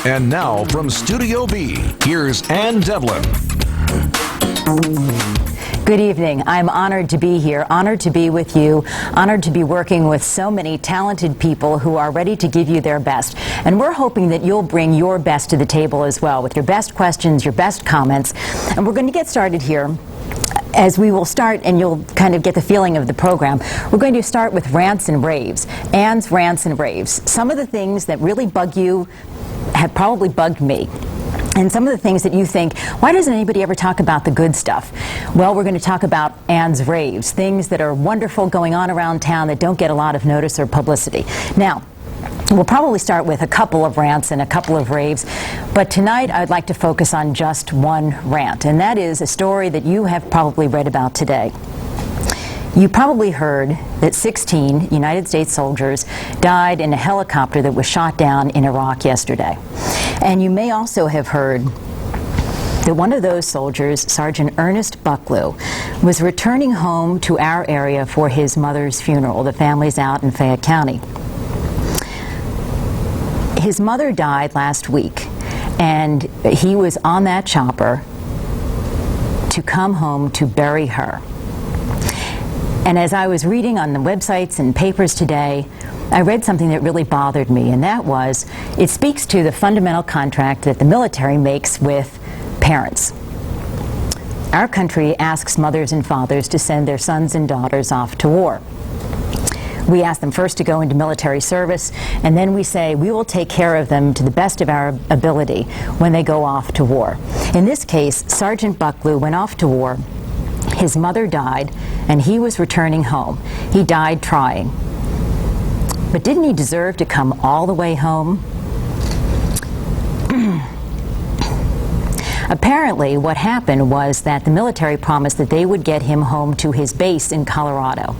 And now from Studio B, here's Devlin. Good evening. I'm honored to be here, honored to be with you, honored to be working with so many talented people who are ready to give you their best. And we're hoping that you'll bring your best to the table as well, with your best questions, your best comments. And we're going to get started here. As we will start, and you'll kind of get the feeling of the program, we're going to start with rants and raves. Ann's rants and raves. Some of the things that really bug you have probably bugged me. And some of the things that you think, why doesn't anybody ever talk about the good stuff? Well, we're going to talk about Ann's raves, things that are wonderful going on around town that don't get a lot of notice or publicity. Now, we'll probably start with a couple of rants and a couple of raves, but tonight I'd like to focus on just one rant, and that is a story that you have probably read about today. You probably heard that 16 United States soldiers died in a helicopter that was shot down in Iraq yesterday. And you may also have heard that one of those soldiers, Sergeant Ernest Bucklew, was returning home to our area for his mother's funeral. The family's out in Fayette County. His mother died last week, and he was on that chopper to come home to bury her. And as I was reading on the websites and papers today, I read something that really bothered me, and that was, it speaks to the fundamental contract that the military makes with parents. Our country asks mothers and fathers to send their sons and daughters off to war. We ask them first to go into military service, and then we say we will take care of them to the best of our ability when they go off to war. In this case, Sergeant Bucklew went off to war. His mother died, and he was returning home. He died trying. But didn't he deserve to come all the way home? Apparently, what happened was that the military promised that they would get him home to his base in Colorado.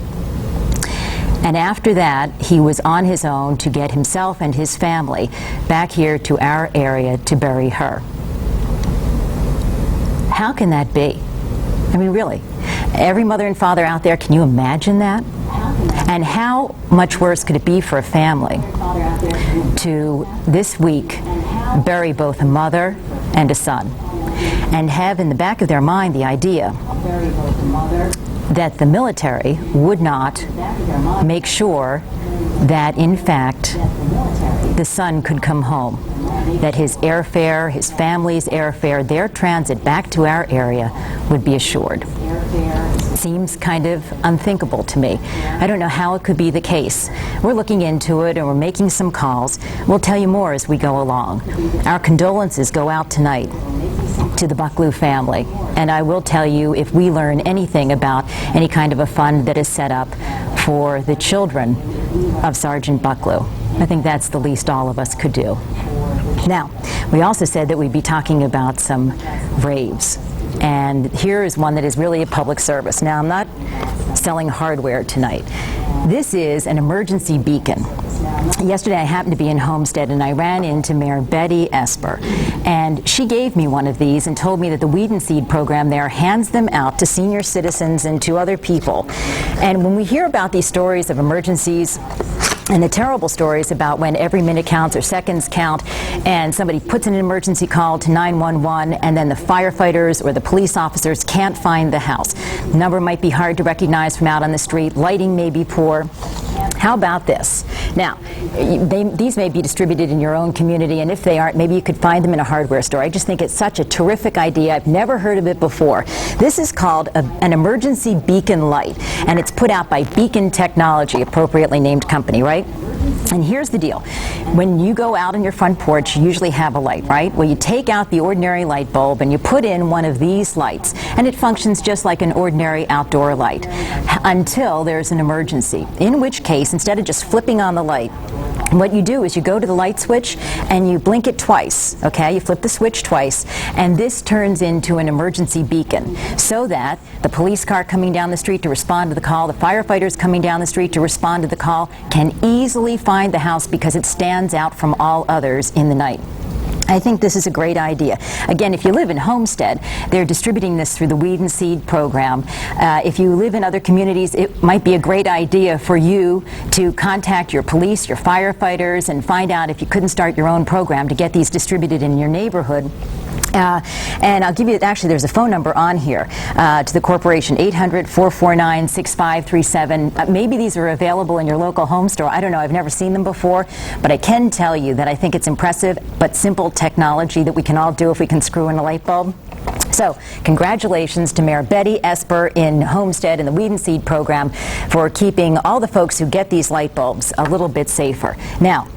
And after that, he was on his own to get himself and his family back here to our area to bury her. How can that be? I mean, really, every mother and father out there, can you imagine that? And how much worse could it be for a family to, this week, bury both a mother and a son, and have in the back of their mind the idea that the military would not make sure that, in fact, the son could come home, that his airfare, his family's airfare, their transit back to our area would be assured. Seems kind of unthinkable to me. I don't know how it could be the case. We're looking into it and we're making some calls. We'll tell you more as we go along. Our condolences go out tonight to the Bucklew family. And I will tell you, if we learn anything about any kind of a fund that is set up for the children of Sergeant Bucklew, I think that's the least all of us could do. Now, we also said that we'd be talking about some raves. And here is one that is really a public service. Now, I'm not selling hardware tonight. This is an emergency beacon. Yesterday I happened to be in Homestead and I ran into Mayor Betty Esper, and she gave me one of these and told me that the Weed and Seed program there hands them out to senior citizens and to other people. And when we hear about these stories of emergencies and the terrible stories about when every minute counts or seconds count and somebody puts in an emergency call to 911 and then the firefighters or the police officers can't find the house. The number might be hard to recognize from out on the street. Lighting may be poor. How about this? Now, these may be distributed in your own community, and if they aren't, maybe you could find them in a hardware store. I just think it's such a terrific idea. I've never heard of it before. This is called an emergency beacon light, and it's put out by Beacon Technology, appropriately named company, right? And here's the deal. When you go out on your front porch, you usually have a light, right? Well, you take out the ordinary light bulb and you put in one of these lights, and it functions just like an ordinary outdoor light until there's an emergency, in which case, instead of just flipping on the light, what you do is you go to the light switch and you blink it twice, okay? You flip the switch twice, and this turns into an emergency beacon so that the police car coming down the street to respond to the call, the firefighters coming down the street to respond to the call, can easily find the house because it stands out from all others in the night. I think this is a great idea. Again, if you live in Homestead, they're distributing this through the Weed and Seed program. If you live in other communities, it might be a great idea for you to contact your police, your firefighters, and find out if you couldn't start your own program to get these distributed in your neighborhood. And I'll give you, actually there's a phone number on here to the corporation, 800-449-6537. Maybe these are available in your local home store. I don't know, I've never seen them before, but I can tell you that I think it's impressive but simple technology that we can all do if we can screw in a light bulb. So, congratulations to Mayor Betty Esper in Homestead and the Weed and Seed program for keeping all the folks who get these light bulbs a little bit safer. Now,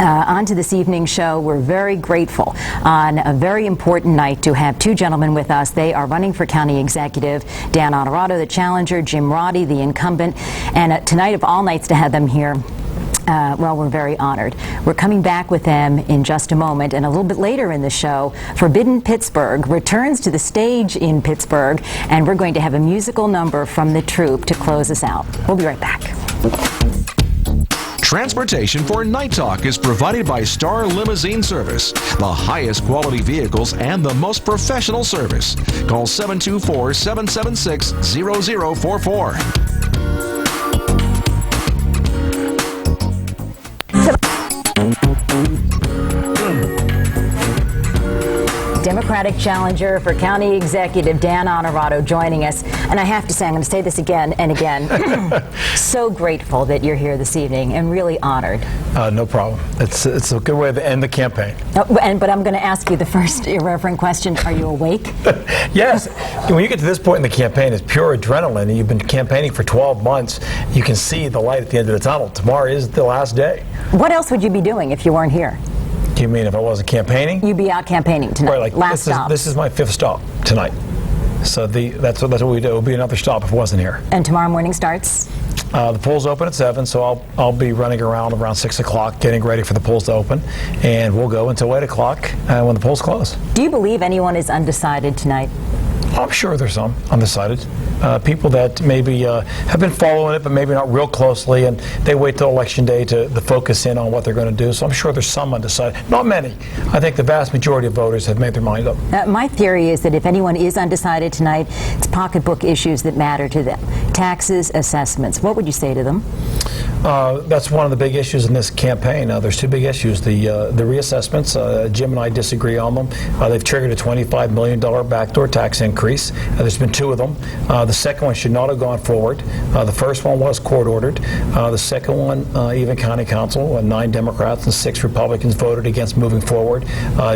on to this evening's show. We're very grateful on a very important night to have two gentlemen with us. They are running for county executive. Dan Honorato, the challenger, Jim Roddy, the incumbent. And tonight of all nights to have them here, well, we're very honored. We're coming back with them in just a moment, and a little bit later in the show, Forbidden Pittsburgh returns to the stage in Pittsburgh, and we're going to have a musical number from the troupe to close us out. We'll be right back. Transportation for Night Talk is provided by Star Limousine Service, the highest quality vehicles and the most professional service. Call 724-776-0044. Democratic challenger for county executive Dan Honorato joining us. And I have to say, I'm going to say this again and again, so grateful that you're here this evening and really honored. No problem. It's a good way to end the campaign. But I'm going to ask you the first irreverent question. Are you awake? Yes. When you get to this point in the campaign, it's pure adrenaline, and you've been campaigning for 12 months. You can see the light at the end of the tunnel. Tomorrow is the last day. What else would you be doing if you weren't here? You mean if I wasn't campaigning? You'd be out campaigning tonight. Right, like last stop. This is my 5th stop tonight. So that's what we do. It will be another stop if I wasn't here. And tomorrow morning starts? The polls open at 7, so I'll be running around 6 o'clock, getting ready for the polls to open, and we'll go until 8 o'clock when the polls close. Do you believe anyone is undecided tonight? I'm sure there's some undecided. People that maybe have been following it, but maybe not real closely, and they wait till Election Day to focus in on what they're going to do. So I'm sure there's some undecided. Not many. I think the vast majority of voters have made their mind up. My theory is that if anyone is undecided tonight, it's pocketbook issues that matter to them. Taxes, assessments. What would you say to them? That's one of the big issues in this campaign. There's two big issues. The reassessments, Jim and I disagree on them. They've triggered a $25 million backdoor tax increase. There's been 2 of them. The second one should not have gone forward. The first one was court-ordered. The second one, even county council, 9 Democrats and 6 Republicans voted against moving forward.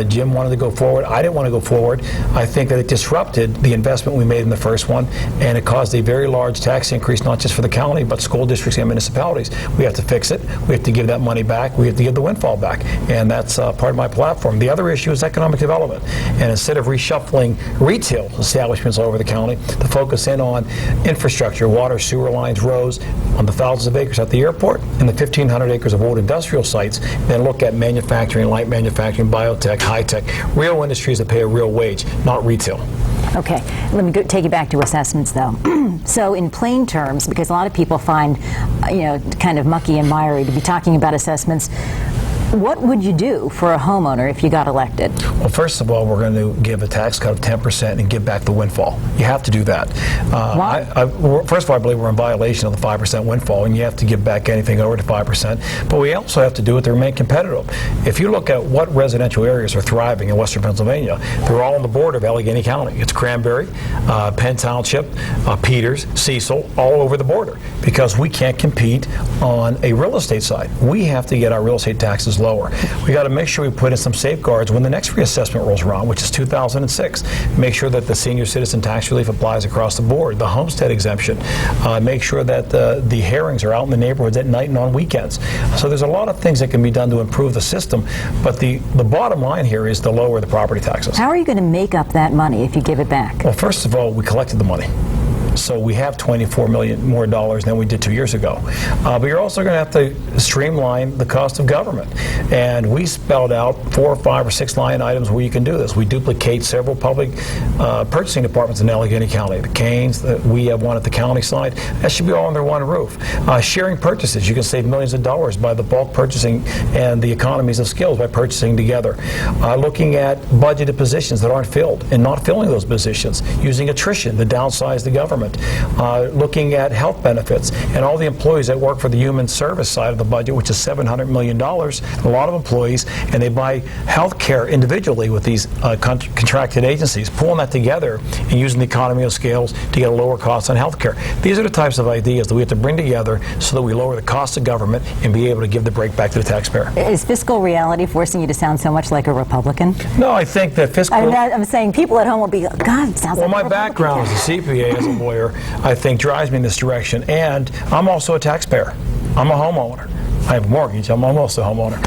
Jim wanted to go forward. I didn't want to go forward. I think that it disrupted the investment we made in the first one, and it caused a very large tax increase, not just for the county, but school districts and municipalities. We have to fix it. We have to give that money back. We have to give the windfall back, and that's part of my platform. The other issue is economic development, and instead of reshuffling retail establishments all over the county, to focus in on infrastructure, water, sewer lines, roads, on the thousands of acres at the airport and the 1,500 acres of old industrial sites, then look at manufacturing, light manufacturing, biotech, high-tech, real industries that pay a real wage, not retail. Okay, let me take you back to assessments, though. So in plain terms, because a lot of people find, kind of mucky and miry to be talking about assessments, what would you do for a homeowner if you got elected? Well, first of all, we're going to give a tax cut of 10% and give back the windfall. You have to do that. Why? First of all, I believe we're in violation of the 5% windfall, and you have to give back anything over to 5%. But we also have to do it to remain competitive. If you look at what residential areas are thriving in western Pennsylvania, they're all on the border of Allegheny County. It's Cranberry, Penn Township, Peters, Cecil, all over the border, because we can't compete on a real estate side. We have to get our real estate taxes lower. We got to make sure we put in some safeguards when the next reassessment rolls around, which is 2006. Make sure that the senior citizen tax relief applies across the board, the homestead exemption. Make sure that the hearings are out in the neighborhoods at night and on weekends. So there's a lot of things that can be done to improve the system, but the bottom line here is to lower the property taxes. How are you going to make up that money if you give it back? Well, first of all, we collected the money. So we have $24 million more dollars than we did 2 years ago. But you're also going to have to streamline the cost of government. And we spelled out 4 or 5 or 6 line items where you can do this. We duplicate several public purchasing departments in Allegheny County. The Canes, we have one at the county side. That should be all under one roof. Sharing purchases. You can save millions of dollars by the bulk purchasing and the economies of skills by purchasing together. Looking at budgeted positions that aren't filled and not filling those positions. Using attrition to downsize the government. Looking at health benefits and all the employees that work for the human service side of the budget, which is $700 million. A lot of employees, and they buy health care individually with these contracted agencies. Pulling that together and using the economy of scales to get a lower cost on health care. These are the types of ideas that we have to bring together so that we lower the cost of government and be able to give the break back to the taxpayer. Is fiscal reality forcing you to sound so much like a Republican? No, I think that fiscal... I'm saying people at home will be, God, it sounds like my a background as a CPA, as a lawyer, I think drives me in this direction. And I'm also a taxpayer. I'm a homeowner. I have a mortgage. I'm almost a homeowner.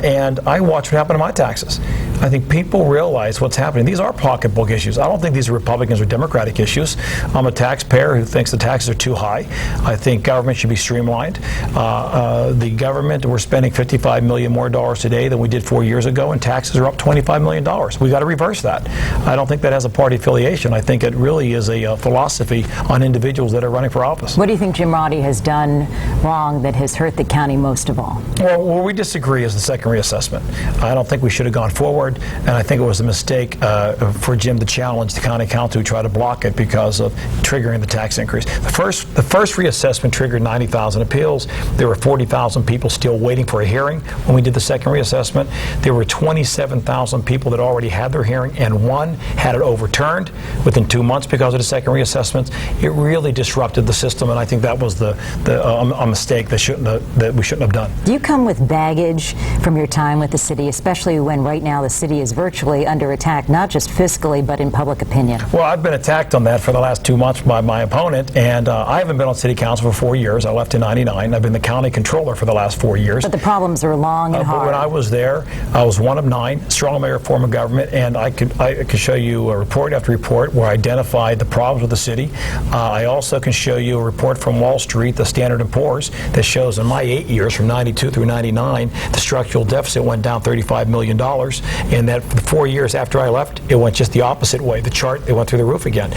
And I watch what happened to my taxes. I think people realize what's happening. These are pocketbook issues. I don't think these are Republicans or Democratic issues. I'm a taxpayer who thinks the taxes are too high. I think government should be streamlined. The government, we're spending $55 million more today than we did 4 years ago, and taxes are up $25 million. We've got to reverse that. I don't think that has a party affiliation. I think it really is a philosophy on individuals that are running for office. What do you think Jim Roddy has done wrong that has hurt the county most of all? Well, where we disagree is the second reassessment. I don't think we should have gone forward, and I think it was a mistake for Jim to challenge the county council who tried to block it because of triggering the tax increase. The first reassessment triggered 90,000 appeals. There were 40,000 people still waiting for a hearing when we did the second reassessment. There were 27,000 people that already had their hearing, and one had it overturned within 2 months because of the second reassessment. It really disrupted the system, and I think that was a mistake that we shouldn't have done. Do you come with baggage from your time with the city, especially when right now the city is virtually under attack, not just fiscally, but in public opinion? Well, I've been attacked on that for the last 2 months by my opponent, and I haven't been on city council for 4 years. I left in '99. I've been the county controller for the last 4 years. But the problems are long and hard. But when I was there, I was one of 9, strong mayor form of government, and I could show you report after report where I identified the problems with the city. I also can show you a report from Wall Street, the Standard & Poor's, that shows in my 8 years, from 92 through 99, the structural deficit went down $35 million, and that for the 4 years after I left, it went just the opposite way. The chart, it went through the roof again.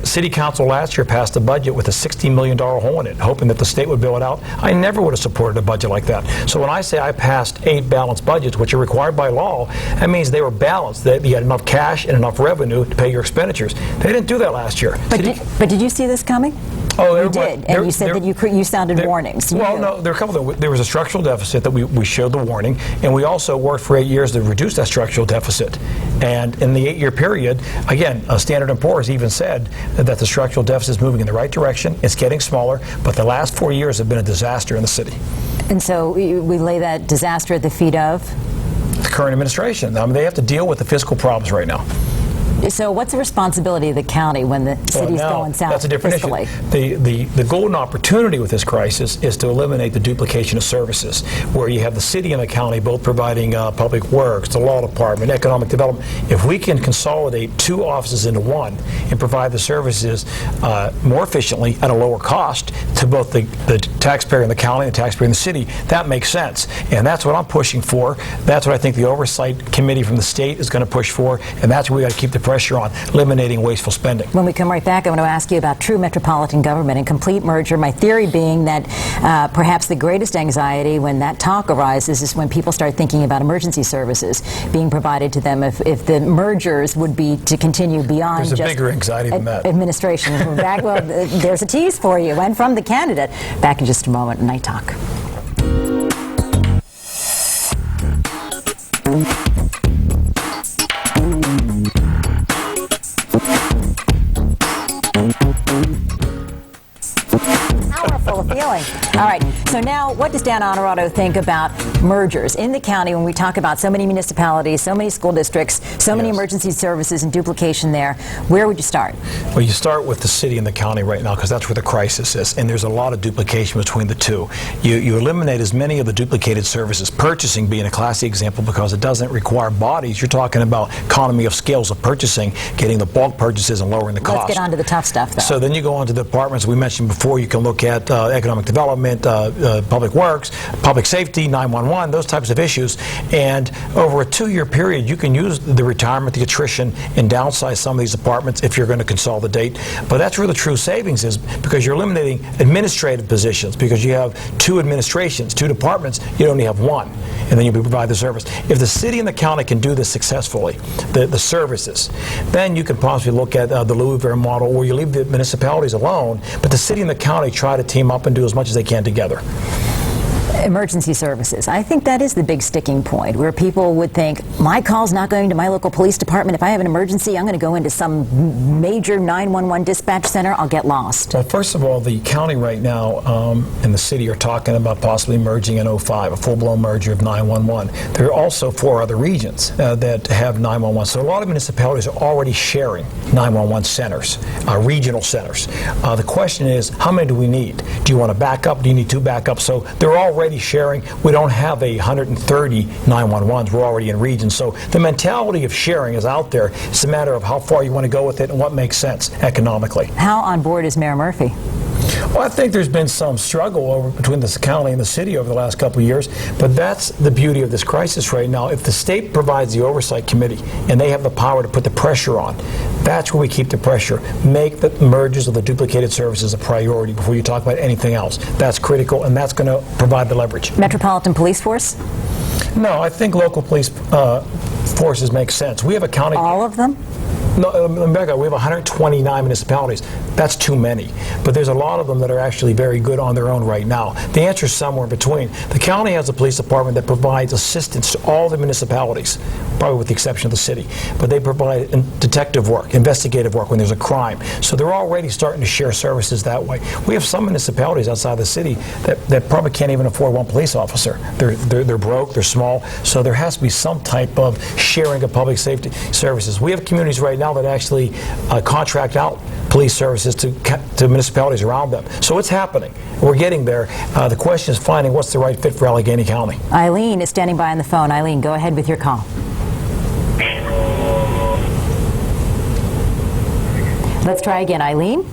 City Council last year passed a budget with a $60 million hole in it, hoping that the state would bail it out. I never would have supported a budget like that. So when I say I passed 8 balanced budgets, which are required by law, that means they were balanced, that you had enough cash and enough revenue to pay your expenditures. They didn't do that last year. But did you see this coming? Oh, you did, and you said that you sounded warnings. Well, no, there are a couple of things. There was a structural deficit that we showed the warning, and we also worked for 8 years to reduce that structural deficit. And in the 8-year period, again, Standard & Poor's even said that the structural deficit is moving in the right direction. It's getting smaller, but the last 4 years have been a disaster in the city. And so we lay that disaster at the feet of? The current administration. I mean, they have to deal with the fiscal problems right now. So what's the responsibility of the county when the city's going south? That's a different fiscally? issue. The golden opportunity with this crisis is to eliminate the duplication of services, where you have the city and the county both providing public works, the law department, economic development. If we can consolidate 2 offices into one and provide the services more efficiently at a lower cost to both the taxpayer in the county and the taxpayer in the city, that makes sense. And that's what I'm pushing for. That's what I think the oversight committee from the state is going to push for, and that's what we got to keep the pressure on, eliminating wasteful spending. When we come right back, I want to ask you about true metropolitan government and complete merger. My theory being that perhaps the greatest anxiety when that talk arises is when people start thinking about emergency services being provided to them. If the mergers would be to continue beyond There's a bigger anxiety than that. Administration. Back, well, there's a tease for you, and from the candidate. Back in just a moment, Night Talk. Powerful feeling. All right, So now, what does Dan Honorado think about mergers in the county when we talk about so many municipalities, so many school districts, so many emergency services and duplication there? Where would you start? Well, you start with the city and the county right now because that's where the crisis is, and there's a lot of duplication between the two. You eliminate as many of the duplicated services, purchasing being a classic example because it doesn't require bodies. You're talking about economy of scales of purchasing, getting the bulk purchases and lowering the cost. Let's get on to the tough stuff, though. So then you go on to the departments we mentioned before. You can look at economic development, public works, public safety, 911, those types of issues. And over a 2-year period, you can use the retirement, the attrition, and downsize some of these departments if you're going to consolidate. But that's where the true savings is, because you're eliminating administrative positions, because you have 2 administrations, 2 departments, you only have 1, and then you provide the service. If the city and the county can do this successfully, the services, then you can possibly look at the Louisville model, where you leave the municipalities alone, but the city and the county try to team up and do as much as they can together. Emergency services. I think that is the big sticking point, where people would think, my call's not going to my local police department. If I have an emergency, I'm going to go into some major 911 dispatch center. I'll get lost. Well, first of all, the county right now and the city are talking about possibly merging in 05, a full-blown merger of 911. There are also 4 other regions that have 911. So a lot of municipalities are already sharing 911 centers, regional centers. The question is, how many do we need? Do you want a backup? Do you need 2 backups? So they're already sharing. We don't have 130 911s. We're already in regions. So the mentality of sharing is out there. It's a matter of how far you want to go with it and what makes sense economically. How on board is Mayor Murphy? Well, I think there's been some struggle between the county and the city over the last couple of years, but that's the beauty of this crisis right now. If the state provides the oversight committee and they have the power to put the pressure on, that's where we keep the pressure. Make the mergers of the duplicated services a priority before you talk about anything else. That's critical, and that's going to provide the leverage. Metropolitan Police Force? No, I think local police forces make sense. We have a county... All of them? No, Rebecca, we have 129 municipalities. That's too many. But there's a lot of them that are actually very good on their own right now. The answer is somewhere in between. The county has a police department that provides assistance to all the municipalities, probably with the exception of the city. But they provide detective work, investigative work when there's a crime. So they're already starting to share services that way. We have some municipalities outside the city that probably can't even afford 1 police officer. They're broke, they're small. So there has to be some type of sharing of public safety services. We have communities right now that actually contract out police services to municipalities around them. So it's happening. We're getting there. The question is finding what's the right fit for Allegheny County. Eileen is standing by on the phone. Eileen, go ahead with your call. Let's try again. Eileen?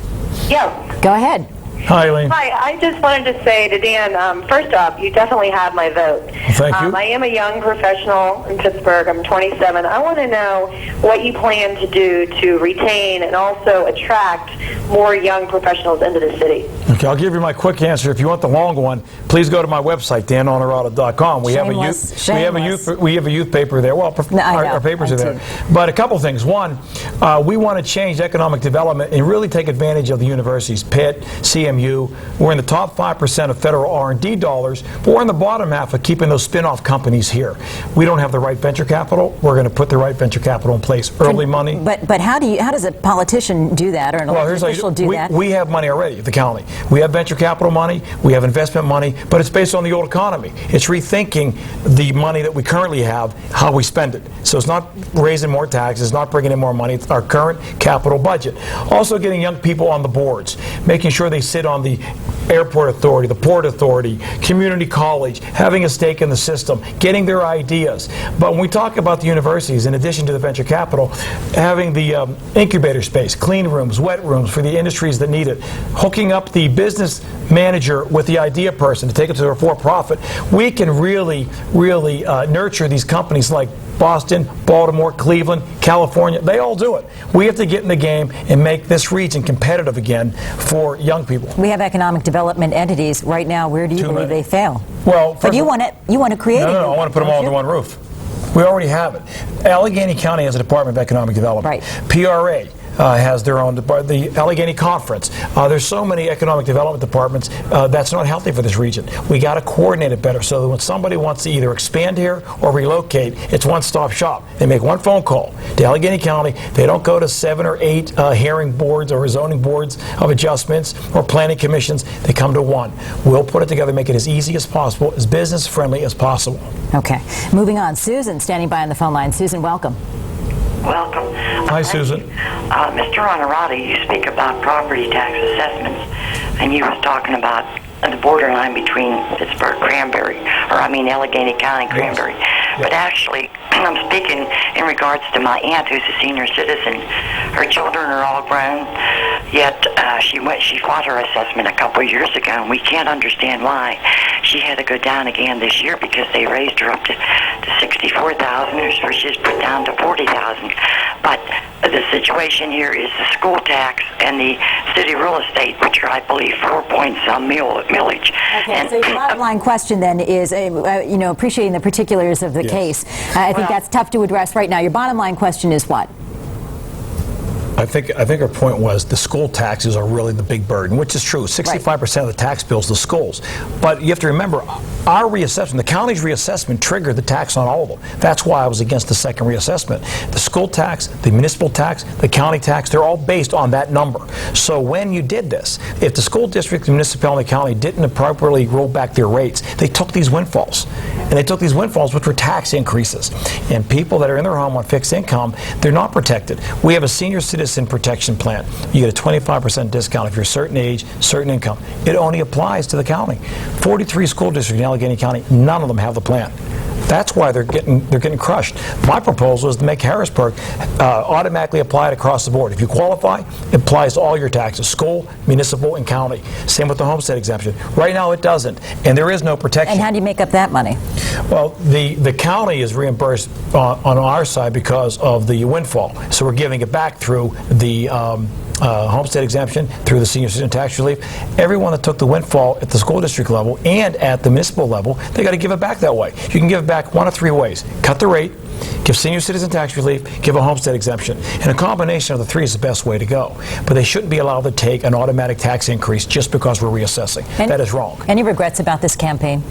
Yes. Go ahead. Hi, Eileen. Hi, I just wanted to say to Dan, first off, you definitely have my vote. Well, thank you. I am a young professional in Pittsburgh. I'm 27. I want to know what you plan to do to retain and also attract more young professionals into the city. Okay, I'll give you my quick answer. If you want the long one, please go to my website, danhonorado.com. We have a youth paper there. Well, our papers are there. But a couple things. One, we want to change economic development and really take advantage of the universities, Pitt, CMU. We're in the top 5% of federal R&D dollars, but we're in the bottom half of keeping those spin-off companies here. We don't have the right venture capital. We're going to put the right venture capital in place. Early money. But how does a politician do that, or an elected official do that? We have money already at the county. We have venture capital money. We have investment money, but it's based on the old economy. It's rethinking the money that we currently have, how we spend it. So it's not raising more taxes, it's not bringing in more money. It's our current capital budget. Also getting young people on the boards, making sure they sit on the airport authority, the port authority, community college, having a stake in the system, getting their ideas. But when we talk about the universities, in addition to the venture capital, having the incubator space, clean rooms, wet rooms for the industries that need it, hooking up the business manager with the idea person to take it to a for-profit, we can really nurture these companies like Boston, Baltimore, Cleveland, California. They all do it. We have to get in the game and make this region competitive again for young people. We have economic development entities right now. Where do you believe they fail? Well, but you want to create it. No, I want to put them all under one roof. We already have it. Allegheny County has a Department of Economic Development. Right. PRA, has their own department. The Allegheny Conference. There's so many economic development departments. That's not healthy for this region. We got to coordinate it better so that when somebody wants to either expand here or relocate, it's one-stop shop. They make one phone call to Allegheny County. They don't go to 7 or 8 hearing boards or zoning boards of adjustments or planning commissions. They come to one. We'll put it together, make it as easy as possible, as business-friendly as possible. Okay. Moving on. Susan, standing by on the phone line. Susan, welcome. Welcome. Hi, Susan. Mr. Honorati, you speak about property tax assessments, and you was talking about the borderline between Pittsburgh, Allegheny County, Cranberry. Yes. But actually, I'm speaking in regards to my aunt who's a senior citizen. Her children are all grown, yet she fought her assessment a couple years ago, and we can't understand why. She had to go down again this year because they raised her up to $64,000, or she's put down to $40,000. But the situation here is the school tax and the city real estate, which are, I believe, 4-point-some millage. Okay, so the bottom line question then is, appreciating the particulars of the case, I think that's tough to address right now. Your bottom line question is what? I think her point was the school taxes are really the big burden, which is true. 65% of the tax bill is the schools. But you have to remember, our reassessment, the county's reassessment triggered the tax on all of them. That's why I was against the second reassessment. The school tax, the municipal tax, the county tax, they're all based on that number. So when you did this, if the school district, the municipality, the county didn't appropriately roll back their rates, they took these windfalls. And they took these windfalls, which were tax increases. And people that are in their home on fixed income, they're not protected. We have a senior citizen protection plan. You get a 25% discount if you're a certain age, certain income. It only applies to the county. 43 school districts in Allegheny County, none of them have the plan. That's why they're getting crushed. My proposal is to make Harrisburg automatically applied across the board. If you qualify, it applies to all your taxes, school, municipal, and county. Same with the homestead exemption. Right now it doesn't, and there is no protection. And how do you make up that money? Well, the county is reimbursed on our side because of the windfall. So we're giving it back through the homestead exemption, through the senior citizen tax relief. Everyone that took the windfall at the school district level and at the municipal level, they got to give it back that way. You can give it back one of 3 ways. Cut the rate, give senior citizen tax relief, give a homestead exemption. And a combination of the 3 is the best way to go. But they shouldn't be allowed to take an automatic tax increase just because we're reassessing. That is wrong. Any regrets about this campaign?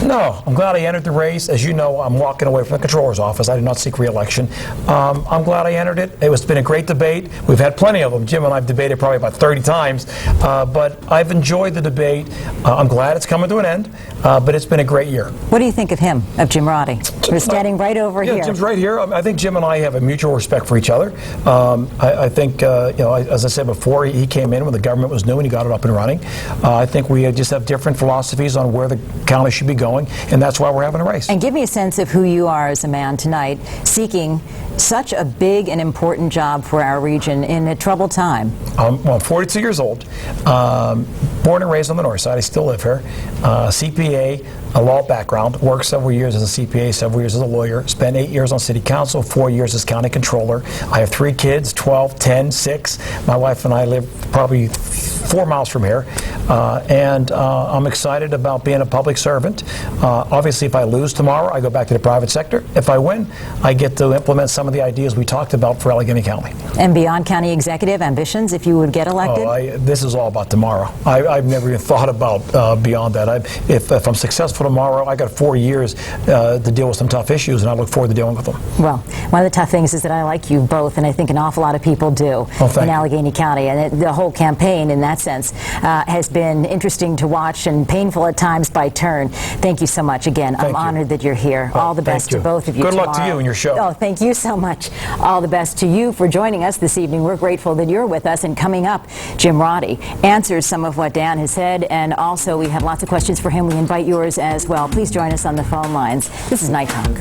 No. I'm glad I entered the race. As you know, I'm walking away from the Comptroller's office. I did not seek re-election. I'm glad I entered it. It's been a great debate. We've had plenty of them. Jim and I have debated probably about 30 times. But I've enjoyed the debate. I'm glad it's coming to an end. But it's been a great year. What do you think of him, of Jim Roddy? We're standing right over here. Jim's right here. I think Jim and I have a mutual respect for each other. I think, as I said before, he came in when the government was new and he got it up and running. I think we just have different philosophies on where the county should be going, and that's why we're having a race. And give me a sense of who you are as a man tonight, seeking such a big and important job for our region in a troubled time. I'm 42 years old, born and raised on the north side. I still live here. CPA, a law background, worked several years as a CPA, several years as a lawyer, spent 8 years on city council, 4 years as county controller. I have 3 kids, 12, 10, 6. My wife and I live probably 4 miles from here, and I'm excited about being a public servant. Obviously, if I lose tomorrow, I go back to the private sector. If I win, I get to implement some of the ideas we talked about for Allegheny County. And beyond county executive ambitions, if you would get elected? This is all about tomorrow. I've never even thought about beyond that. If I'm successful tomorrow, I got 4 years to deal with some tough issues, and I look forward to dealing with them. Well, one of the tough things is that I like you both, and I think an awful lot of people do in Allegheny County. And the whole campaign, in that sense, has been interesting to watch and painful at times by turn. Thank you so much again. I'm honored that you're here. All the best to both of you tomorrow. Good luck to you and your show. Oh, thank you so much. All the best to you for joining us this evening. We're grateful that you're with us. And coming up, Jim Roddy answers some of what Dan has said, and also we have lots of questions for him. We invite yours as well. Please join us on the phone lines. This is Night Talk.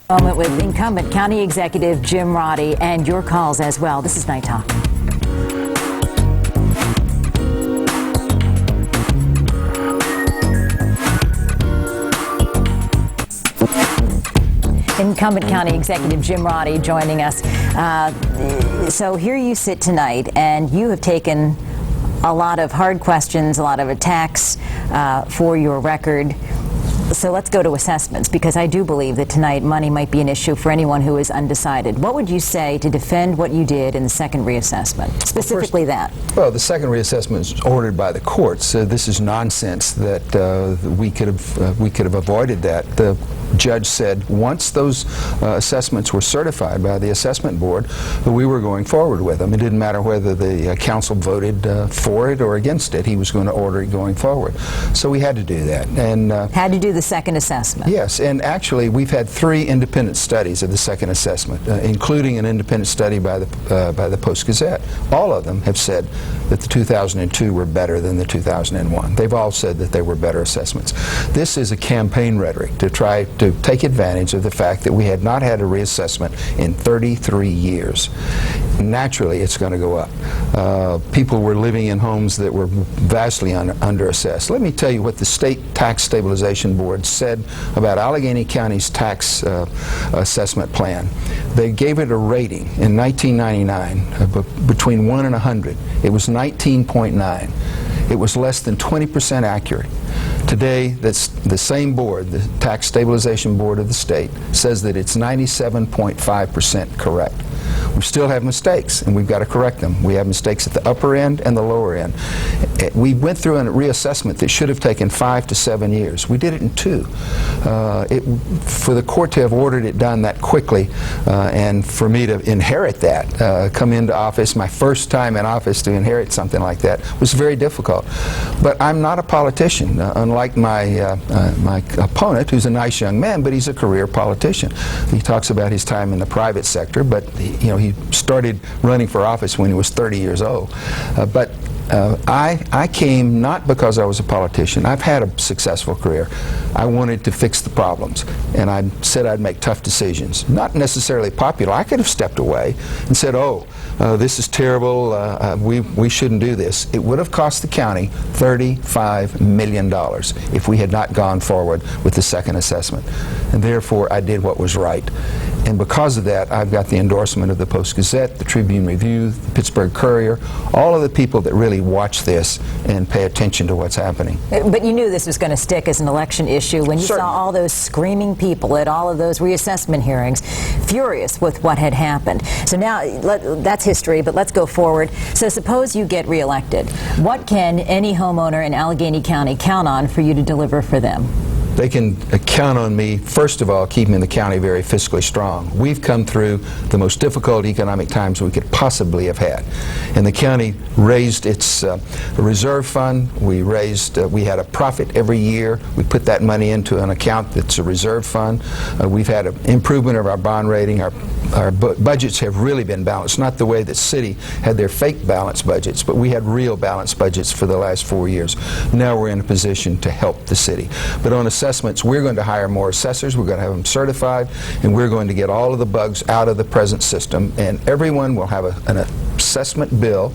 Moment with incumbent county executive Jim Roddy, and your calls as well. This is Night Talk. Incumbent County Executive Jim Roddy joining us. So here you sit tonight, and you have taken a lot of hard questions, a lot of attacks for your record. So let's go to assessments, because I do believe that tonight money might be an issue for anyone who is undecided. What would you say to defend what you did in the second reassessment, specifically that? Well, the second reassessment is ordered by the courts. This is nonsense that we could have avoided that. The judge said once those assessments were certified by the assessment board, we were going forward with them. It didn't matter whether the council voted for it or against it. He was going to order it going forward. So we had to do that. And had to do the second assessment. Yes, and actually we've had 3 independent studies of the second assessment, including an independent study by the Post-Gazette. All of them have said that the 2002 were better than the 2001. They've all said that they were better assessments. This is a campaign rhetoric to try to take advantage of the fact that we had not had a reassessment in 33 years. Naturally, it's going to go up. People were living in homes that were vastly underassessed. Let me tell you what the State Tax Stabilization Board said about Allegheny County's tax assessment plan. They gave it a rating in 1999 between 1 and 100. It was 19.9. It was less than 20% accurate. Today, that's the same board, the Tax Stabilization Board of the state, says that it's 97.5% correct. We still have mistakes, and we've got to correct them. We have mistakes at the upper end and the lower end. We went through a reassessment that should have taken 5 to 7 years. We did it in 2. For the court to have ordered it done that quickly, and for me to inherit that, come into office, my first time in office to inherit something like that, was very difficult. But I'm not a politician, unlike my my opponent, who's a nice young man, but he's a career politician. He talks about his time in the private sector, but he started running for office when he was 30 years old. I came not because I was a politician. I've had a successful career. I wanted to fix the problems, and I said I'd make tough decisions. Not necessarily popular. I could have stepped away and said, oh, this is terrible, we shouldn't do this. It would have cost the county $35 million if we had not gone forward with the second assessment. And therefore, I did what was right. And because of that, I've got the endorsement of the Post-Gazette, the Tribune-Review, the Pittsburgh Courier, all of the people that really watch this and pay attention to what's happening. But you knew this was going to stick as an election issue when you saw all those screaming people at all of those reassessment hearings, furious with what had happened. So now, that's history, but let's go forward. So suppose you get reelected. What can any homeowner in Allegheny County count on for you to deliver for them? They can count on me, first of all, keeping the county very fiscally strong. We've come through the most difficult economic times we could possibly have had. And the county raised its reserve fund. We had a profit every year. We put that money into an account that's a reserve fund. We've had an improvement of our bond rating. Our budgets have really been balanced, not the way the city had their fake balanced budgets, but we had real balanced budgets for the last 4 years. Now we're in a position to help the city. But on assessments, we're going to hire more assessors, we're going to have them certified, and we're going to get all of the bugs out of the present system, and everyone will have an assessment bill.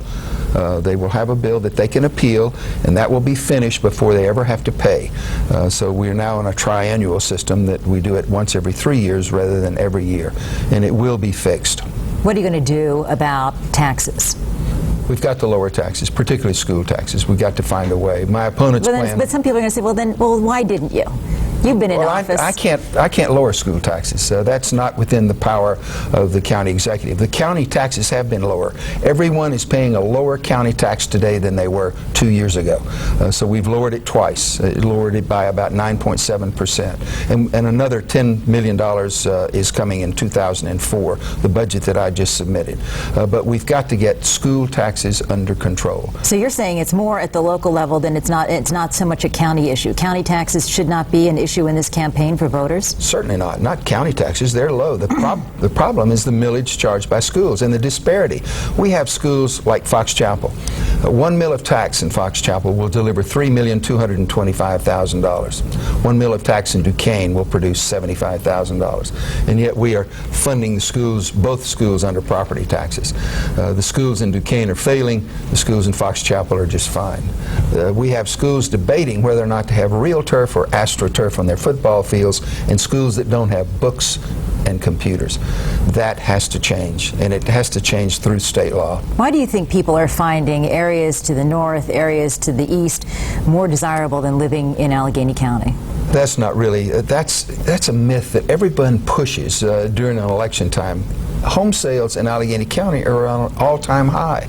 They will have a bill that they can appeal, and that will be finished before they ever have to pay. So we're now in a triennial system that we do it once every 3 years rather than every year, and it will be fixed. What are you going to do about taxes? We've got to lower taxes, particularly school taxes. We've got to find a way. My opponent's plan... But some people are going to say, well, why didn't you? You've been in office. I can't lower school taxes. That's not within the power of the county executive. The county taxes have been lower. Everyone is paying a lower county tax today than they were 2 years ago. So we've lowered it twice. It lowered it by about 9.7%. And another $10 million is coming in 2004, the budget that I just submitted. But we've got to get school taxes under control. So you're saying it's more at the local level than it's not so much a county issue. County taxes should not be an issue in this campaign for voters? Certainly not. Not county taxes. They're low. The problem is the millage charged by schools and the disparity. We have schools like Fox Chapel. 1 mill of tax in Fox Chapel will deliver $3,225,000. 1 mill of tax in Duquesne will produce $75,000. And yet we are funding the schools, both schools, under property taxes. The schools in Duquesne are failing. The schools in Fox Chapel are just fine. We have schools debating whether or not to have real turf or astroturf on their football fields, and schools that don't have books and computers. That has to change, and it has to change through state law. Why do you think people are finding areas to the north, areas to the east more desirable than living in Allegheny County? That's not really, that's a myth that everyone pushes during an election time. Home sales in Allegheny County are on an all-time high.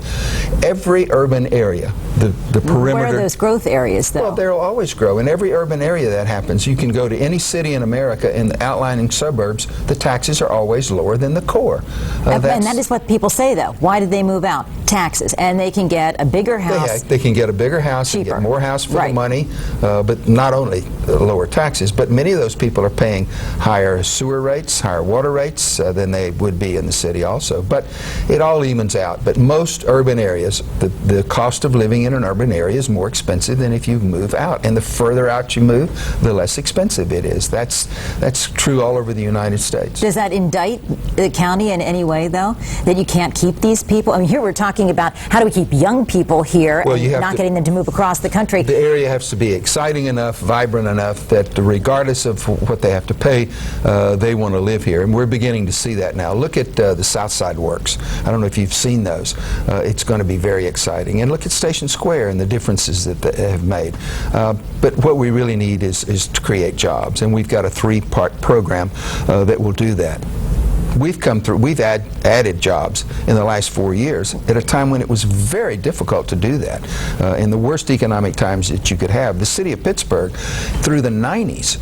Every urban area, the perimeter... Where are those growth areas, though? Well, they'll always grow. In every urban area that happens. You can go to any city in America in the outlying suburbs, the taxes are always lower than the core. And that is what people say, though. Why did they move out? Taxes. And they can get a bigger house. They can get a bigger house cheaper. And get more house for right. the money, but not only lower taxes, but many of those people are paying higher sewer rates, higher water rates than they would be in the city also. But it all evens out. But most urban areas, the cost of living in an urban area is more expensive than if you move out. And the further out you move, the less expensive it is. That's true all over the United States. Does that indict the county in any way, though, that you can't keep these people? I mean, here we're talking about how do we keep young people here and not getting them to move across the country. The area has to be exciting enough, vibrant enough that regardless of what they have to pay, they want to live here. And we're beginning to see that now. Look at the South Side Works. I don't know if you've seen those. It's going to be very exciting. And look at Station Square and the differences that they have made. But what we really need is to create jobs. And we've got a 3-part program that will do that. We've added jobs in the last 4 years at a time when it was very difficult to do that. In the worst economic times that you could have. The city of Pittsburgh, through the 90s,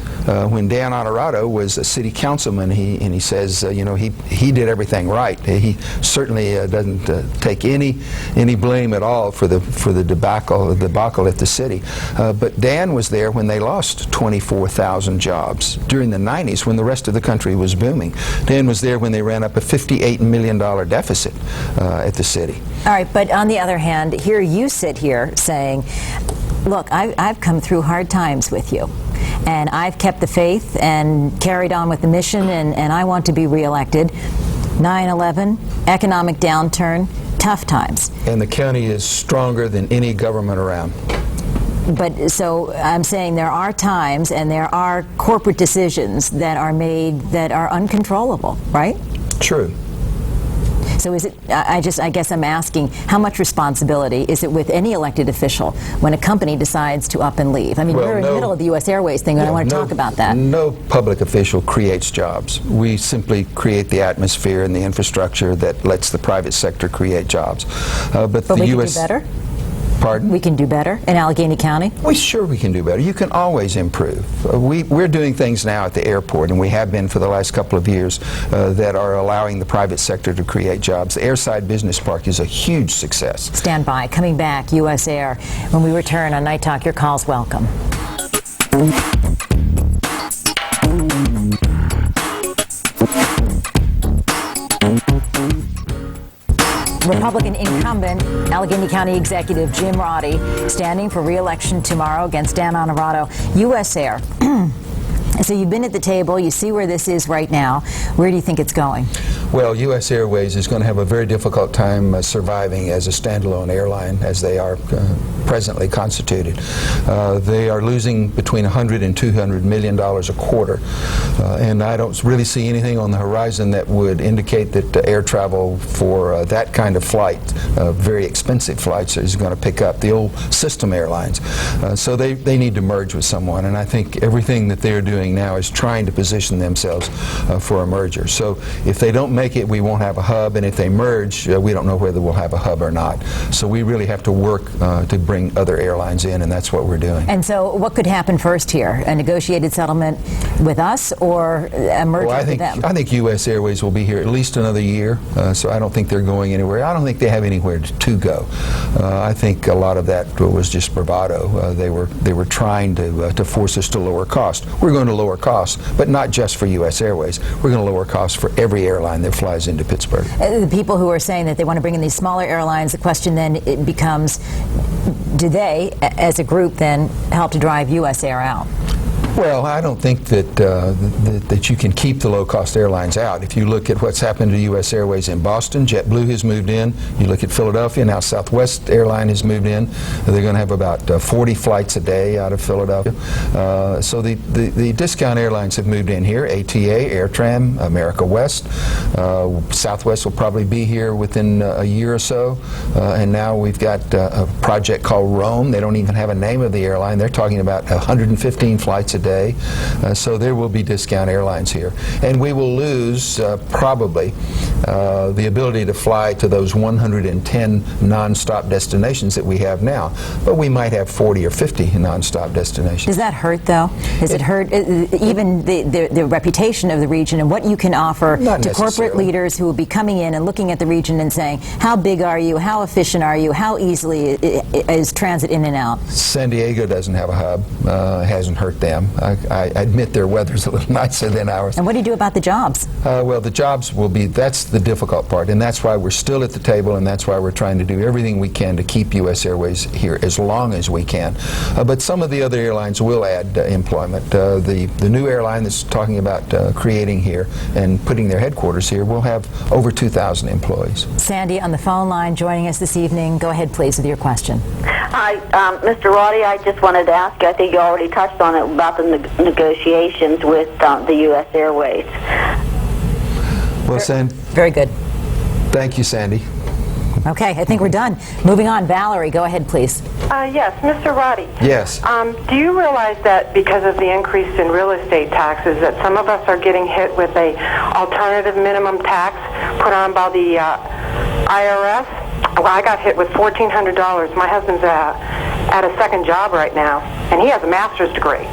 when Dan Honorado was a city councilman, he says, he did everything right. He certainly doesn't take any blame at all for the debacle at the city. But Dan was there when they lost 24,000 jobs during the 90s when the rest of the country was booming. Dan was there when they ran up a $58 million deficit at the city. All right, but on the other hand, here you sit here saying, look, I've come through hard times with you, and I've kept the faith and carried on with the mission, and I want to be reelected. 9/11, economic downturn, tough times. And the county is stronger than any government around. But so I'm saying there are times and there are corporate decisions that are made that are uncontrollable, right? True. So is it, I guess I'm asking, how much responsibility is it with any elected official when a company decides to up and leave? I mean, we're in the middle of the U.S. Airways thing, and I want to talk about that. No public official creates jobs. We simply create the atmosphere and the infrastructure that lets the private sector create jobs. But the we U.S. can do better? Pardon? We can do better in Allegheny County? Sure we can do better. You can always improve. We're doing things now at the airport, and we have been for the last couple of years, that are allowing the private sector to create jobs. The Airside Business Park is a huge success. Stand by. Coming back, U.S. Air. When we return on Night Talk, your call's welcome. Republican incumbent, Allegheny County Executive Jim Roddy, standing for re-election tomorrow against Dan Honorado. U.S. Air. So you've been at the table, you see where this is right now. Where do you think it's going? Well, U.S. Airways is going to have a very difficult time surviving as a standalone airline as they are presently constituted. They are losing between $100 and $200 million a quarter, and I don't really see anything on the horizon that would indicate that air travel for that kind of flight, very expensive flights, is going to pick up. The old system airlines. So they need to merge with someone, and I think everything that they're doing now is trying to position themselves for a merger. So if they don't make it, we won't have a hub, and if they merge, we don't know whether we'll have a hub or not. So we really have to work to bring other airlines in, and that's what we're doing. And so what could happen first here? A negotiated settlement with us or a merger with them? I think U.S. Airways will be here at least another year, so I don't think they're going anywhere. I don't think they have anywhere to go. I think a lot of that was just bravado. They were trying to force us to lower cost. We're going to lower costs, but not just for U.S. Airways. We're going to lower costs for every airline that flies into Pittsburgh. The people who are saying that they want to bring in these smaller airlines, the question then it becomes, do they, as a group, then help to drive U.S. Air out? Well, I don't think that you can keep the low-cost airlines out. If you look at what's happened to U.S. Airways in Boston, JetBlue has moved in. You look at Philadelphia, now Southwest Airline has moved in. They're going to have about 40 flights a day out of Philadelphia. So the discount airlines have moved in here. ATA, AirTran, America West. Southwest will probably be here within a year or so. And now we've got a project called Rome. They don't even have a name of the airline. They're talking about 115 flights a day. So there will be discount airlines here. And we will lose probably the ability to fly to those 110 non-stop destinations that we have now. But we might have 40 or 50 non-stop destinations. Does that hurt, though? Does it hurt even the reputation of the region and what you can offer to corporate leaders who will be coming in and looking at the region and saying, how big are you, how efficient are you, how easily is transit in and out? San Diego doesn't have a hub. It hasn't hurt them. I admit their weather's a little nicer than ours. And what do you do about the jobs? Well, the jobs will be, that's the difficult part, and that's why we're still at the table, and that's why we're trying to do everything we can to keep U.S. Airways here as long as we can. But some of the other airlines will add employment. The new airline that's talking about creating here and putting their headquarters here will have over 2,000 employees. Sandy on the phone line joining us this evening. Go ahead, please, with your question. Hi, Mr. Roddy, I just wanted to ask you, I think you already touched on it, about the negotiations with the U.S. Airways. Well, Sandy. Very good. Thank you, Sandy. Okay, I think we're done. Moving on. Valerie, go ahead, please. Yes, Mr. Roddy. Yes. Do you realize that because of the increase in real estate taxes that some of us are getting hit with a alternative minimum tax put on by the IRS? Well, I got hit with $1,400. My husband's at a second job right now, and he has a master's degree.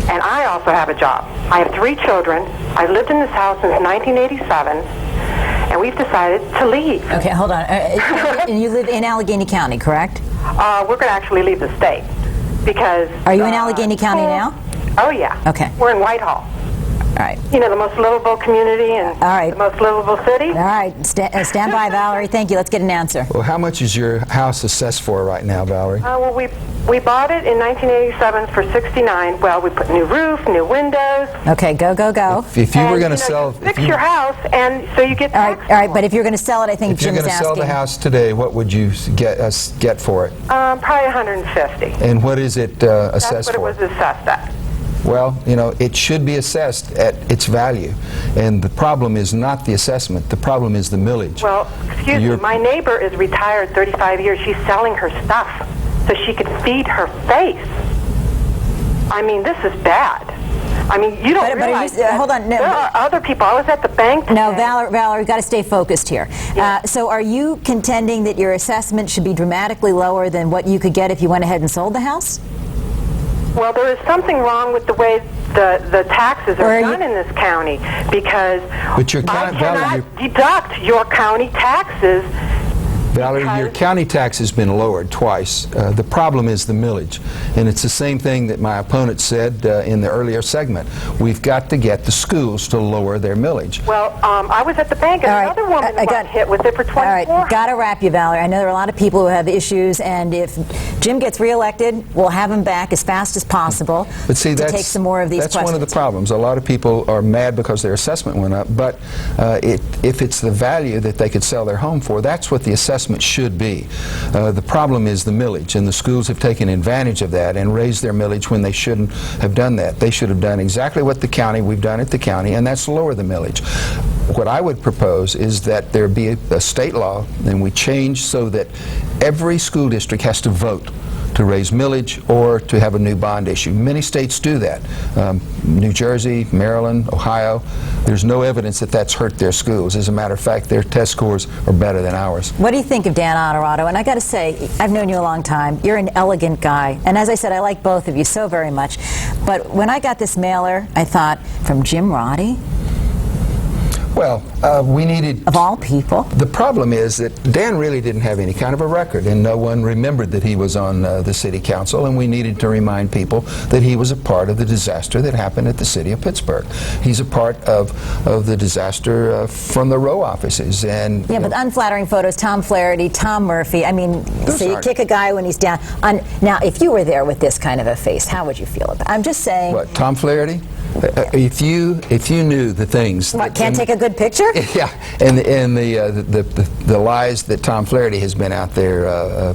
And I also have a job. I have 3 children. I've lived in this house since 1987, and we've decided to leave. Okay, hold on. And you live in Allegheny County, correct? We're going to actually leave the state because... Are you in Allegheny County now? Oh, yeah. Okay. We're in Whitehall. All right. You know, the most livable community and the most livable city. All right. Stand by, Valerie. Thank you. Let's get an answer. Well, how much is your house assessed for right now, Valerie? Well, we bought it in 1987 for $69,000. Well, we put new roof, new windows. Okay, go. If you were going to sell... You fix your house, and so you get taxed. All right, but if you're going to sell it, I think Jim's asking... If you're going to sell the house today, what would you get for it? Probably $150,000. And what is it assessed for? That's what it was assessed at. Well, you know, it should be assessed at its value. And the problem is not the assessment. The problem is the millage. Well, excuse me, my neighbor is retired 35 years. She's selling her stuff so she can feed her face. I mean, this is bad. I mean, you don't realize hold on. No, there are other people. I was at the bank today. No, Valerie, we've got to stay focused here. Yeah. So are you contending that your assessment should be dramatically lower than what you could get if you went ahead and sold the house? Well, there is something wrong with the way the taxes are done in this county because I cannot deduct your county taxes. Valerie, your county tax has been lowered twice. The problem is the millage. And it's the same thing that my opponent said in the earlier segment. We've got to get the schools to lower their millage. Well, I was at the bank and another woman got hit with it for $24,000. All right, got to wrap you, Valerie. I know there are a lot of people who have issues, and if Jim gets reelected, we'll have him back as fast as possible but see, to take some more of these questions. That's one of the problems. A lot of people are mad because their assessment went up, but if it's the value that they could sell their home for, that's what the assessment should be. The problem is the millage, and the schools have taken advantage of that and raised their millage when they shouldn't have done that. They should have done exactly what we've done at the county, and that's lower the millage. What I would propose is that there be a state law, and we change so that every school district has to vote to raise millage or to have a new bond issue. Many states do that. New Jersey, Maryland, Ohio. There's no evidence that that's hurt their schools. As a matter of fact, their test scores are better than ours. What do you think of Dan Honorado? And I got to say, I've known you a long time. You're an elegant guy. And as I said, I like both of you so very much. But when I got this mailer, I thought, from Jim Roddy? Well, we needed... Of all people. The problem is that Dan really didn't have any kind of a record, and no one remembered that he was on the city council, and we needed to remind people that he was a part of the disaster that happened at the city of Pittsburgh. He's a part of the disaster from the row offices. And yeah, but unflattering photos, Tom Flaherty, Tom Murphy, I mean, so you kick a guy when he's down. Now, if you were there with this kind of a face, how would you feel about it? I'm just saying... What, Tom Flaherty? If you knew the things... What, can't take a good picture? Yeah, and the lies that Tom Flaherty has been out there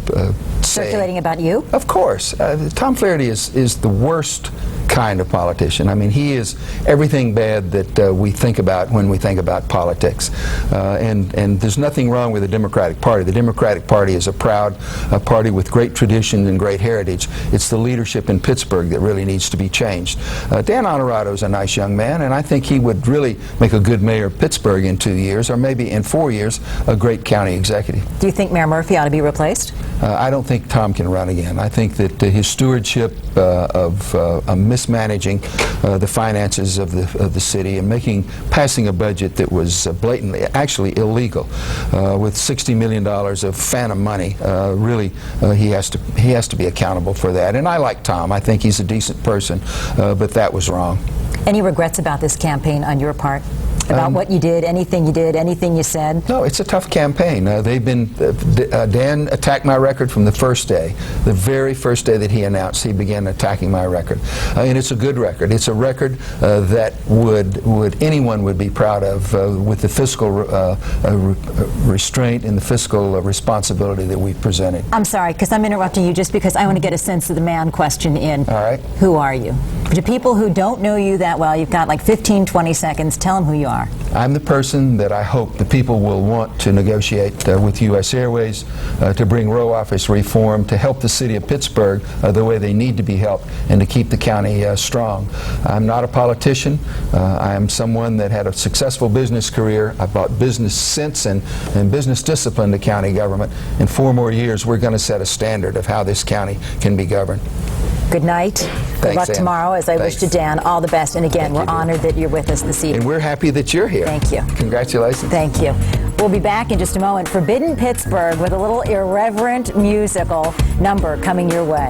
circulating about you? Of course. Tom Flaherty is the worst kind of politician. I mean, he is everything bad that we think about when we think about politics. And there's nothing wrong with the Democratic Party. The Democratic Party is a proud party with great tradition and great heritage. It's the leadership in Pittsburgh that really needs to be changed. Dan Honorado is a nice young man, and I think he would really make a good mayor of Pittsburgh in 2 years, or maybe in 4 years, a great county executive. Do you think Mayor Murphy ought to be replaced? I don't think Tom can run again. I think that his stewardship of mismanaging the finances of the city and passing a budget that was blatantly, actually illegal, with $60 million of phantom money, really he has to be accountable for that. And I like Tom. I think he's a decent person, but that was wrong. Any regrets about this campaign on your part? About what you did, anything you said? No, it's a tough campaign. Dan attacked my record from the first day. The very first day that he announced, he began attacking my record. And it's a good record. It's a record that anyone would be proud of with the fiscal restraint and the fiscal responsibility that we presented. I'm sorry, because I'm interrupting you just because I want to get a sense of the man question in. All right. Who are you? To people who don't know you that well, you've got like 15, 20 seconds. Tell them who you are. I'm the person that I hope the people will want to negotiate with U.S. Airways to bring row office reform, to help the city of Pittsburgh the way they need to be helped, and to keep the county strong. I'm not a politician. I am someone that had a successful business career. I brought business sense and business discipline to county government. In 4 more years, we're going to set a standard of how this county can be governed. Good night. Good luck tomorrow, as I wish to Dan. All the best. And again, we're honored that you're with us this evening. And we're happy that you're here. Thank you. Congratulations. Thank you. We'll be back in just a moment. Forbidden Pittsburgh with a little irreverent musical number coming your way.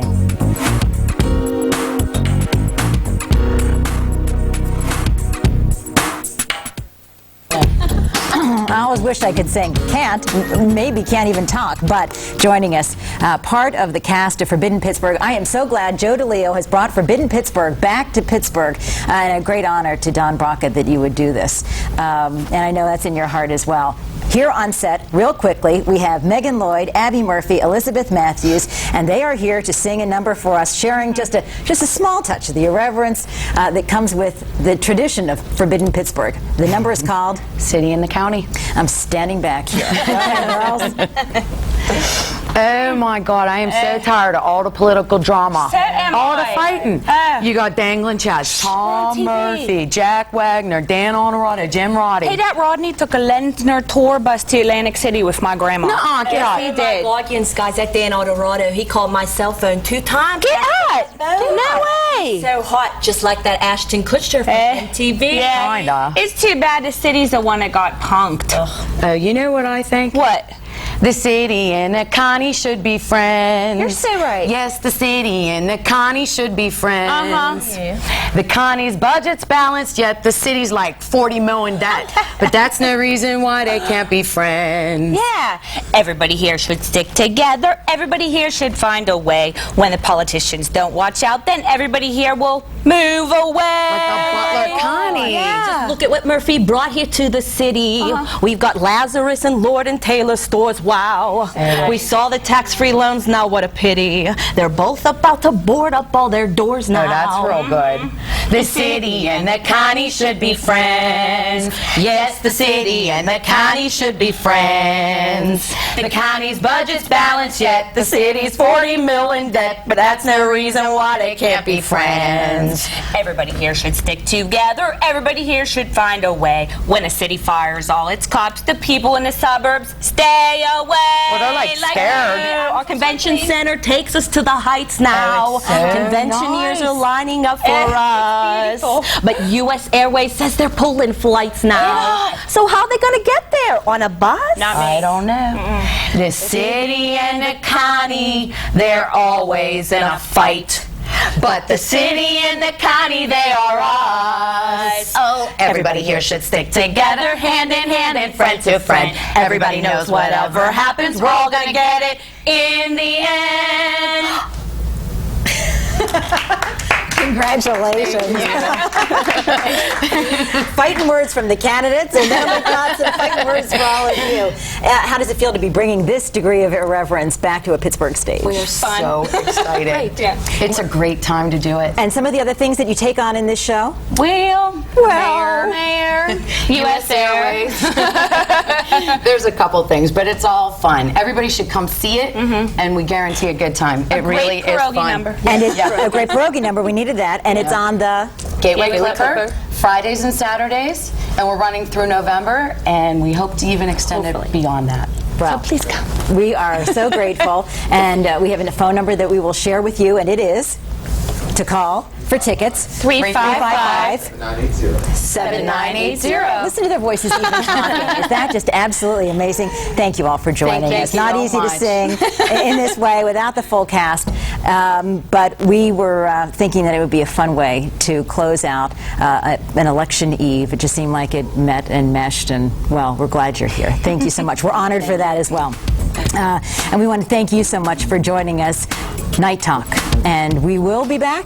I always wish I could sing. Can't. Maybe can't even talk. But joining us, part of the cast of Forbidden Pittsburgh. I am so glad Joe DeLeo has brought Forbidden Pittsburgh back to Pittsburgh. And a great honor to Don Braca that you would do this. And I know that's in your heart as well. Here on set, real quickly, we have Megan Lloyd, Abby Murphy, Elizabeth Matthews, and they are here to sing a number for us, sharing just a small touch of the irreverence that comes with the tradition of Forbidden Pittsburgh. The number is called City in the County. I'm standing back here. Go ahead, girls. Oh my God, I am so tired of all the political drama. So am all I. the fighting. You got dangling chads, Tom Murphy, Jack Wagner, Dan Honorado, Jim Roddy. Hey, that Rodney took a Lentner tour bus to Atlantic City with my grandma. Nuh-uh, get out. He did. Guardians guys, that Dan Honorado, he called my cell phone 2 times. Get out! No way! So hot, just like that Ashton Kutcher from MTV. Yeah, Kinda. It's too bad the city's the one that got punked. Oh, you know what I think? What? The city and the county should be friends. You're so right. Yes, the city and the county should be friends. Yeah. The county's budget's balanced, yet the city's like 40 million debt. But that's no reason why they can't be friends. Yeah. Everybody here should stick together. Everybody here should find a way. When the politicians don't watch out, then everybody here will move away. Like the Butler County. Yeah. Just look at what Murphy brought here to the city. We've got Lazarus and Lord and Taylor stores. Wow. We saw the tax-free loans. Now what a pity. They're both about to board up all their doors now. Oh, that's real good. The city and the county should be friends. Yes, the city and the county should be friends. The county's budget's balanced, yet the city's 40 million debt. But that's no reason why they can't be friends. Everybody here should stick together. Everybody here should find a way. When a city fires all its cops, the people in the suburbs stay away. Well, they're like scared. Our convention center takes us to the heights now. Conventioneers are lining up for us. But U.S. Airways says they're pulling flights now. So how are they going to get there? On a bus? I don't know. The city and the county, they're always in a fight. But the city and the county, they are us. Oh, everybody here should stick together, hand in hand and friend to friend. Everybody knows whatever happens, we're all gonna get it in the end. Congratulations. Fighting words from the candidates, and then we've got some fighting words for all of you. How does it feel to be bringing this degree of irreverence back to a Pittsburgh stage? We're so excited. Great, yeah. It's a great time to do it. And some of the other things that you take on in this show? Mayor, U.S. Airways. There's a couple things, but it's all fun. Everybody should come see it, and we guarantee a good time. It really is fun. Number. And it's a great pierogi number. We needed that. And it's on the Gateway Clipper, Fridays and Saturdays, and we're running through November, and we hope to even extend it beyond that. Well, So please come. we are so grateful. And we have a phone number that we will share with you, and it is to call for tickets. 355-7980. Listen to their voices even talking. Is that just absolutely amazing? Thank you all for joining us. you Not so easy much. to sing in this way without the full cast, but we were thinking that it would be a fun way to close out an election eve. It just seemed like it met and meshed, and well, we're glad you're here. Thank you so much. We're honored for that as well. And we want to thank you so much for joining us. Night Talk, and we will be back